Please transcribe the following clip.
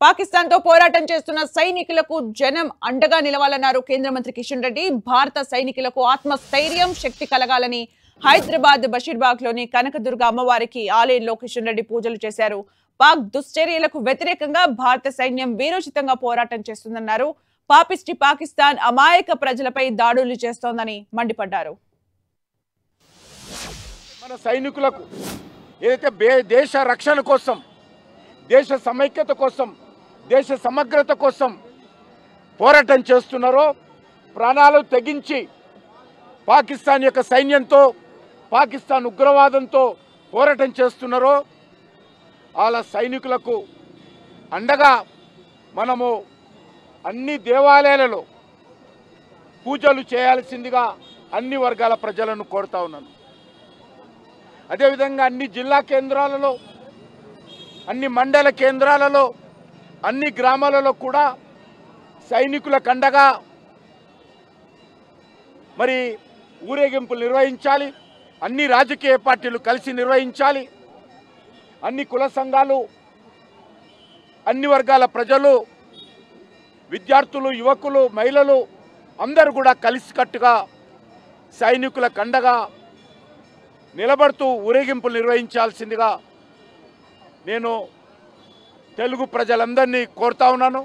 పాకిస్తాన్ తో పోరాటం చేస్తున్న సైనికులకు జనం అండగా నిలవాలన్నారు కేంద్ర మంత్రి కిషన్ రెడ్డి. భారత సైనికులకు ఆత్మస్థైర్యం, శక్తి కలగాలని హైదరాబాద్ బషీర్బాగ్ లోని కనకదుర్గ అమ్మవారికి ఆలయంలో కిషన్ రెడ్డి పూజలు చేశారు. పాక్ దుశ్చర్యలకు వ్యతిరేకంగా భారత సైన్యం వీరోచితంగా పోరాటం చేస్తుందన్నారు. పాపిస్టి పాకిస్తాన్ అమాయక ప్రజలపై దాడులు చేస్తోందని మండిపడ్డారు. మన సైనికులకు ఏదైతే దేశ రక్షణ కోసం, దేశ సమైక్యత కోసం, దేశ సమగ్రత కోసం పోరాటం చేస్తున్నారో, ప్రాణాలు తెగించి పాకిస్తాన్ యొక్క సైన్యంతో, పాకిస్తాన్ ఉగ్రవాదంతో పోరాటం చేస్తున్నారో వాళ్ళ సైనికులకు అండగా మనము అన్ని దేవాలయాలలో పూజలు చేయాల్సిందిగా అన్ని వర్గాల ప్రజలను కోరుతా ఉన్నాను. అదేవిధంగా అన్ని జిల్లా కేంద్రాలలో, అన్ని మండల కేంద్రాలలో, అన్ని గ్రామాలలో కూడా సైనికులకు అండగా మరి ఊరేగింపులు నిర్వహించాలి. అన్ని రాజకీయ పార్టీలు కలిసి నిర్వహించాలి. అన్ని కుల సంఘాలు, అన్ని వర్గాల ప్రజలు, విద్యార్థులు, యువకులు, మహిళలు అందరూ కూడా కలిసికట్టుగా సైనికులకు అండగా నిలబడుతూ ఊరేగింపులు నిర్వహించాల్సిందిగా నేను తెలుగు ప్రజలందరినీ కోరుతా ఉన్నాను.